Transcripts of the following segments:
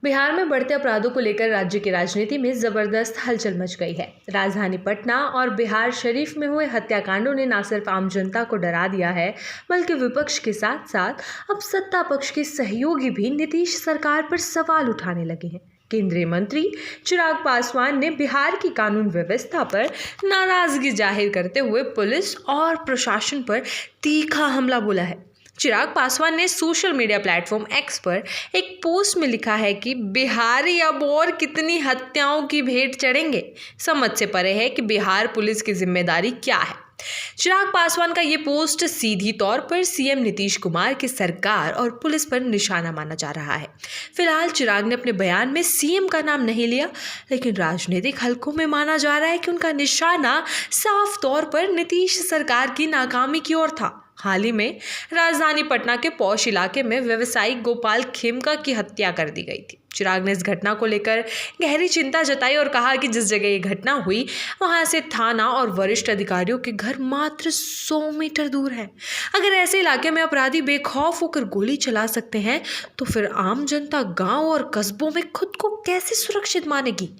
बिहार में बढ़ते अपराधों को लेकर राज्य की राजनीति में जबरदस्त हलचल मच गई है। राजधानी पटना और बिहार शरीफ में हुए हत्याकांडों ने न सिर्फ आम जनता को डरा दिया है, बल्कि विपक्ष के साथ साथ अब सत्ता पक्ष के सहयोगी भी नीतीश सरकार पर सवाल उठाने लगे हैं। केंद्रीय मंत्री चिराग पासवान ने बिहार की कानून व्यवस्था पर नाराजगी जाहिर करते हुए पुलिस और प्रशासन पर तीखा हमला बोला है। चिराग पासवान ने सोशल मीडिया प्लेटफॉर्म एक्स पर एक पोस्ट में लिखा है कि बिहारी अब और कितनी हत्याओं की भेंट चढ़ेंगे, समझ से परे है कि बिहार पुलिस की जिम्मेदारी क्या है। चिराग पासवान का ये पोस्ट सीधी तौर पर सीएम नीतीश कुमार की सरकार और पुलिस पर निशाना माना जा रहा है। फिलहाल चिराग ने अपने बयान में सीएम का नाम नहीं लिया, लेकिन राजनीतिक हलकों में माना जा रहा है कि उनका निशाना साफ तौर पर नीतीश सरकार की नाकामी की ओर था। हाल ही में राजधानी पटना के पौष इलाके में व्यवसायी गोपाल खेमका की हत्या कर दी गई थी। चिराग ने इस घटना को लेकर गहरी चिंता जताई और कहा कि जिस जगह ये घटना हुई वहां से थाना और वरिष्ठ अधिकारियों के घर मात्र 100 मीटर दूर है। अगर ऐसे इलाके में अपराधी बेखौफ होकर गोली चला सकते हैं, तो फिर आम जनता गांव और कस्बों में खुद को कैसे सुरक्षित मानेगी।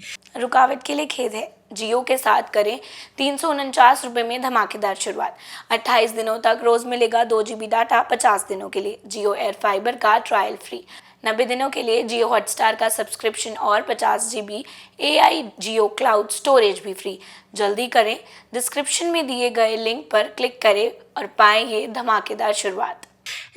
रुकावट के लिए खेद है। जियो के साथ करें 349 रुपये में धमाकेदार शुरुआत। 28 दिनों तक रोज मिलेगा 2 GB डाटा 50 दिनों के लिए। जियो एयर फाइबर का ट्रायल फ्री। 90 दिनों के लिए जियो हॉटस्टार का सब्सक्रिप्शन और 50 GB AI जियो क्लाउड स्टोरेज भी फ्री। जल्दी करें, डिस्क्रिप्शन में दिए गए लिंक पर क्लिक करें और पाएं ये धमाकेदार शुरुआत।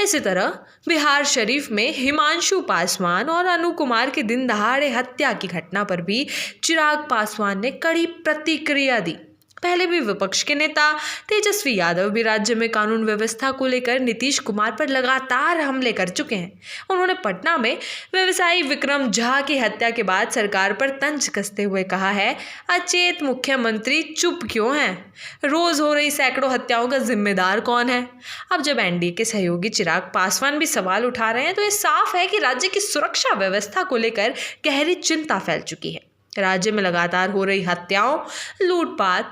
इसी तरह बिहार शरीफ में हिमांशु पासवान और अनु कुमार की दिन दहाड़े हत्या की घटना पर भी चिराग पासवान ने कड़ी प्रतिक्रिया दी। पहले भी विपक्ष के नेता तेजस्वी यादव भी राज्य में कानून व्यवस्था को लेकर नीतीश कुमार पर लगातार हमले कर चुके हैं। उन्होंने पटना में व्यवसायी विक्रम झा की हत्या के बाद सरकार पर तंज कसते हुए कहा है, अचेत मुख्यमंत्री चुप क्यों हैं? रोज हो रही सैकड़ों हत्याओं का जिम्मेदार कौन है? अब जब एनडीए के सहयोगी चिराग पासवान भी सवाल उठा रहे हैं, तो ये साफ है कि राज्य की सुरक्षा व्यवस्था को लेकर गहरी चिंता फैल चुकी है। राज्य में लगातार हो रही हत्याओं, लूटपाट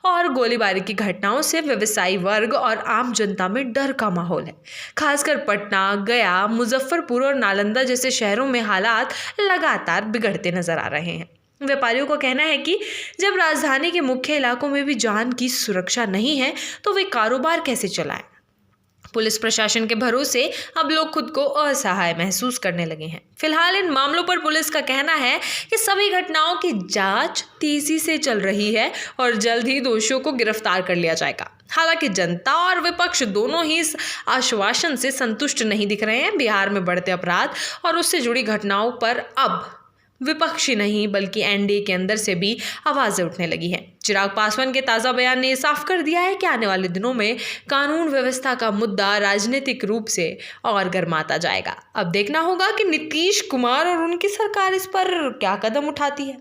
और गोलीबारी की घटनाओं से व्यवसायी वर्ग और आम जनता में डर का माहौल है। खासकर पटना, गया, मुजफ्फरपुर और नालंदा जैसे शहरों में हालात लगातार बिगड़ते नजर आ रहे हैं। व्यापारियों का कहना है कि जब राजधानी के मुख्य इलाकों में भी जान की सुरक्षा नहीं है, तो वे कारोबार कैसे चलाएं? पुलिस प्रशासन के भरोसे अब लोग खुद को असहाय महसूस करने लगे हैं। फिलहाल इन मामलों पर पुलिस का कहना है कि सभी घटनाओं की जांच तेजी से चल रही है और जल्द ही दोषियों को गिरफ्तार कर लिया जाएगा। हालांकि जनता और विपक्ष दोनों ही इस आश्वासन से संतुष्ट नहीं दिख रहे हैं। बिहार में बढ़ते अपराध और उससे जुड़ी घटनाओं पर अब विपक्षी नहीं बल्कि एनडीए के अंदर से भी आवाजें उठने लगी हैं। चिराग पासवान के ताज़ा बयान ने साफ कर दिया है कि आने वाले दिनों में कानून व्यवस्था का मुद्दा राजनीतिक रूप से और गर्माता जाएगा। अब देखना होगा कि नीतीश कुमार और उनकी सरकार इस पर क्या कदम उठाती है।